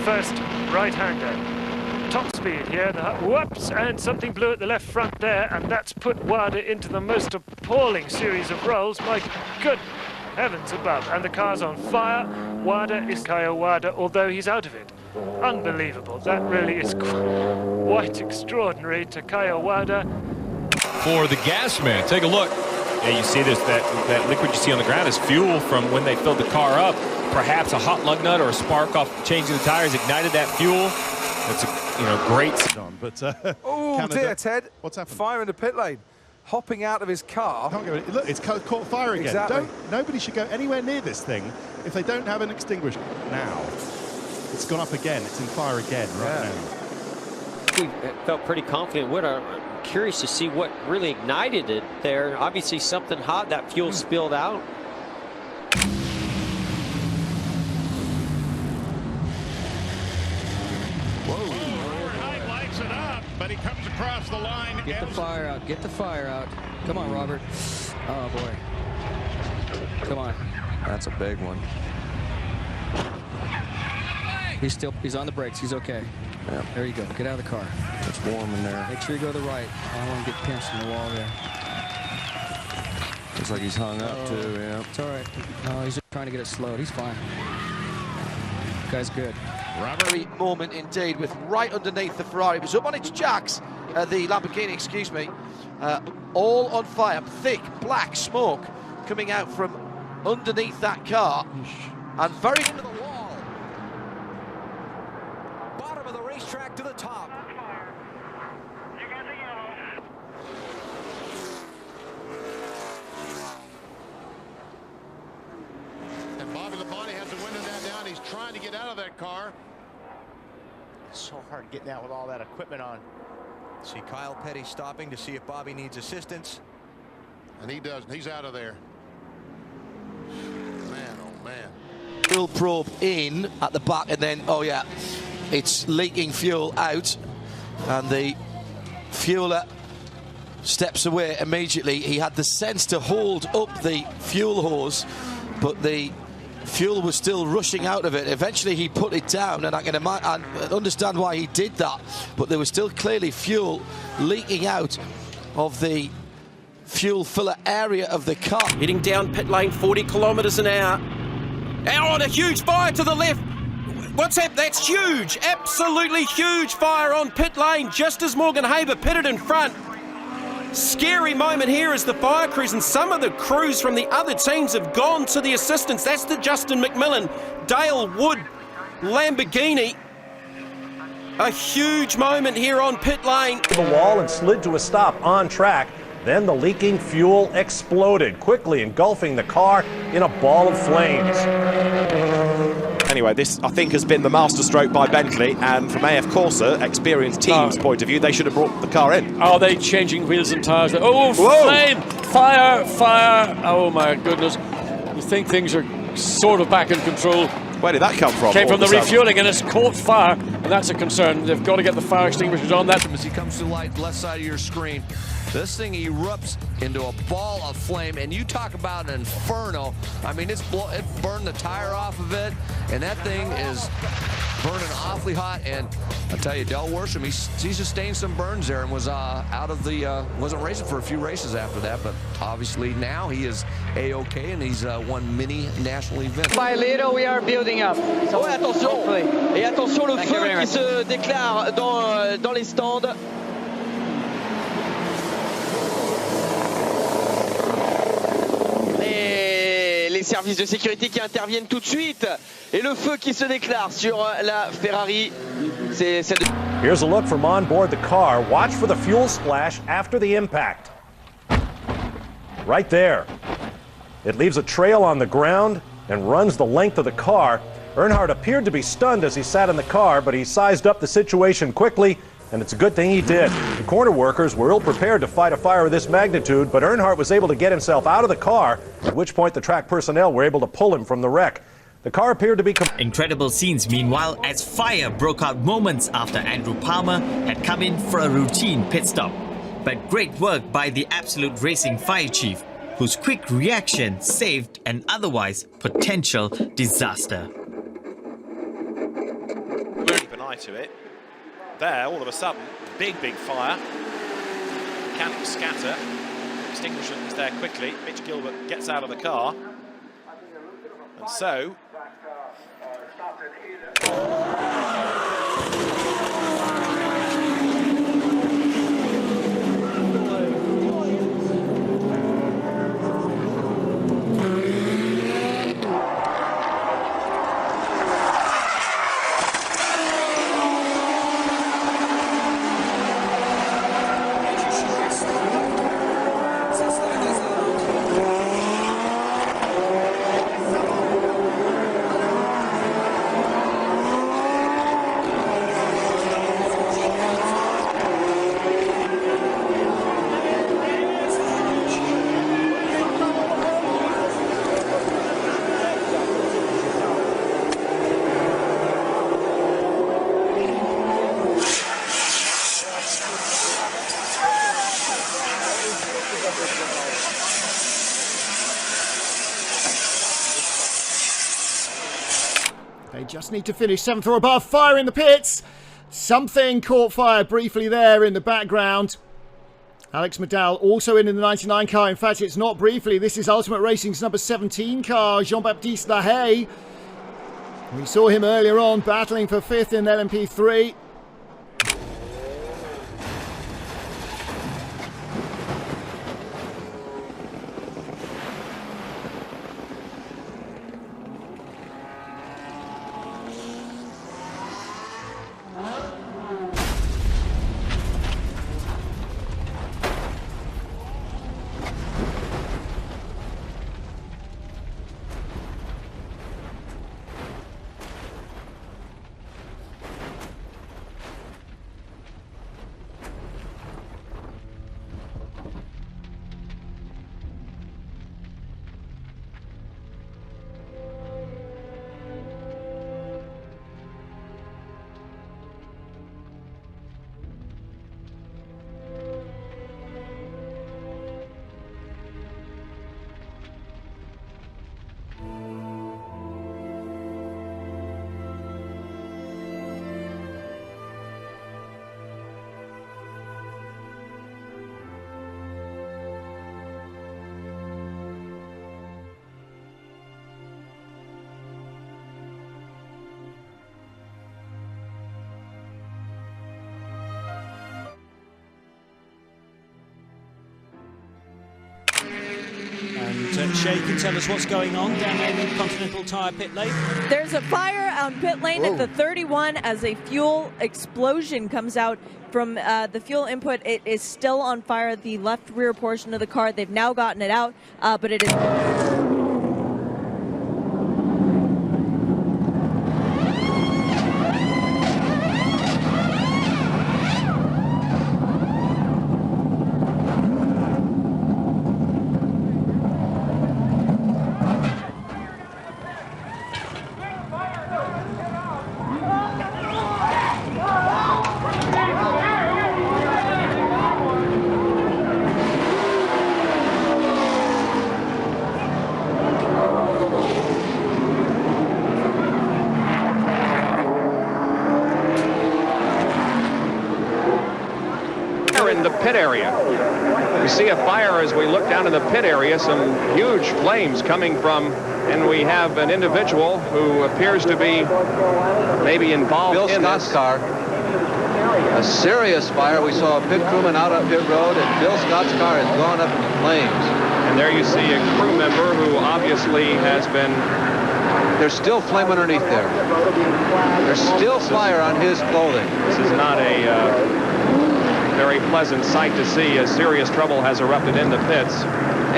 first right-hander. Top speed here, whoops, and something blew at the left front there, and that's put Wada into the most appalling series of rolls. My good heavens above, and the car's on fire. Wada is Kayo Wada, although he's out of it. Unbelievable. That really is quite extraordinary. Kayo Wada. For the gas man, take a look. Yeah, you see this, that liquid you see on the ground is fuel from when they filled the car up. Perhaps a hot lug nut or a spark off changing the tires ignited that fuel. That's a great. But oh dear, Ted! What's happened? Fire in the pit lane, hopping out of his car. Can't go. Look, it's caught fire again. Exactly. Nobody should go anywhere near this thing if they don't have an extinguisher. Now, it's gone up again. It's in fire again right now. We felt pretty confident with our. Curious to see what really ignited it there. Obviously something hot, that fuel spilled out. Overnight lights it up, but he comes across the line. Get the fire out. Get the fire out. Come on, Robert. Oh, boy. Come on. That's a big one. He's on the brakes. He's okay. Yeah. There you go. Get out of the car. It's warm in there. Make sure you go to the right. I don't want to get pinched in the wall there. Looks like he's hung up too, yeah. It's all right. No, he's just trying to get it slowed. He's fine. Guy's good. Robert moment indeed, with right underneath the Ferrari. It was up on its jacks, the Lamborghini, excuse me. All on fire, thick black smoke coming out from underneath that car, and very into the wall. Bottom of the racetrack to the top. And Bobby Labonte has the window down. He's trying to get out of that car. It's so hard getting out with all that equipment on. See Kyle Petty stopping to see if Bobby needs assistance. And he doesn't. He's out of there. Man, oh man. Fuel probe in at the back, and then, oh yeah, it's leaking fuel out, and the fueler steps away immediately. He had the sense to hold up the fuel hose, but the fuel was still rushing out of it. Eventually he put it down, and I can understand why he did that, but there was still clearly fuel leaking out of the fuel filler area of the car. Heading down pit lane, 40 kilometers an hour. Out on a huge fire to the left. What's that? That's huge, absolutely huge fire on pit lane, just as Morgan Haber pitted in front. Scary moment here as the fire crews and some of the crews from the other teams have gone to the assistance. That's the Justin McMillan, Dale Wood Lamborghini. A huge moment here on pit lane. The wall and slid to a stop on track. Then the leaking fuel exploded, quickly engulfing the car in a ball of flames. Anyway, this, I think, has been the masterstroke by Bentley, and from AF Corsa, experienced team's point of view, they should have brought the car in. Are they changing wheels and tires? Oh, whoa. Flame! Fire! Fire! Oh, my goodness. You think things are sort of back in control. Where did that come from? Came from the refueling, and it's caught fire, and that's a concern. They've got to get the fire extinguishers on that. As he comes to light, left side of your screen, this thing erupts into a ball of flame, and you talk about an inferno. I mean, it burned the tire off of it, and that thing is burning awfully hot. And I tell you, Del Worsham, he sustained some burns there and was out of the, wasn't racing for a few races after that, but obviously now he is A-OK, and he's won many national events. By little, we are building up. Ouais, attention. Et attention, le feu qui se déclare dans les stands. Les services de sécurité qui interviennent tout de suite, et le feu qui se déclare sur la Ferrari. Here's a look from on board the car. Watch for the fuel splash after the impact. Right there. It leaves a trail on the ground and runs the length of the car. Earnhardt appeared to be stunned as he sat in the car, but he sized up the situation quickly, and it's a good thing he did. The corner workers were ill-prepared to fight a fire of this magnitude, but Earnhardt was able to get himself out of the car, at which point the track personnel were able to pull him from the wreck. The car appeared to be... Incredible scenes, meanwhile, as fire broke out moments after Andrew Palmer had come in for a routine pit stop. But great work by the Absolute Racing fire chief, whose quick reaction saved an otherwise potential disaster. eye to it. There, all of a sudden, big fire. Mechanics scatter. Extinguishment is there quickly. Mitch Gilbert gets out of the car. And so... They just need to finish 7th or above. Fire in the pits. Something caught fire briefly there in the background. Alex McDowell also in the 99 car. In fact, it's not briefly. This is Ultimate Racing's number 17 car, Jean-Baptiste Lahaye. We saw him earlier on battling for 5th in LMP3. Shay can tell us what's going on down there in the Continental Tire pit lane. There's a fire on pit lane at the 31 as a fuel explosion comes out from the fuel input. It is still on fire, the left rear portion of the car. They've now gotten it out, but it is... In the pit area. We see a fire as we look down in the pit area, some huge flames coming from, and we have an individual who appears to be maybe involved in Bill Scott's car. A serious fire. We saw a pit crewman out on pit road, and Bill Scott's car has gone up in flames. And there you see a crew member who obviously has been... There's still flame underneath there. There's still fire on his clothing. This is not a very pleasant sight to see, as serious trouble has erupted in the pits.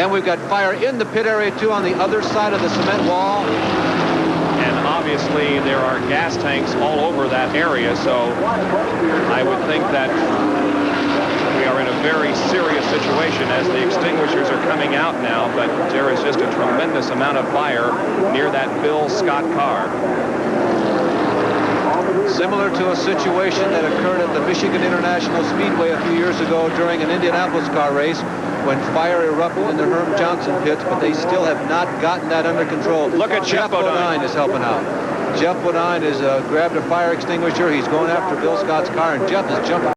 And we've got fire in the pit area too on the other side of the cement wall. And obviously there are gas tanks all over that area, so I would think that we are in a very serious situation as the extinguishers are coming out now, but there is just a tremendous amount of fire near that Bill Scott car. Similar to a situation that occurred at the Michigan International Speedway a few years ago during an Indianapolis car race when fire erupted in the Herm Johnson pits, but they still have not gotten that under control. Look at Jeff Bodine is helping out. Jeff Wadine has grabbed a fire extinguisher. He's going after Bill Scott's car, and Jeff is jumping.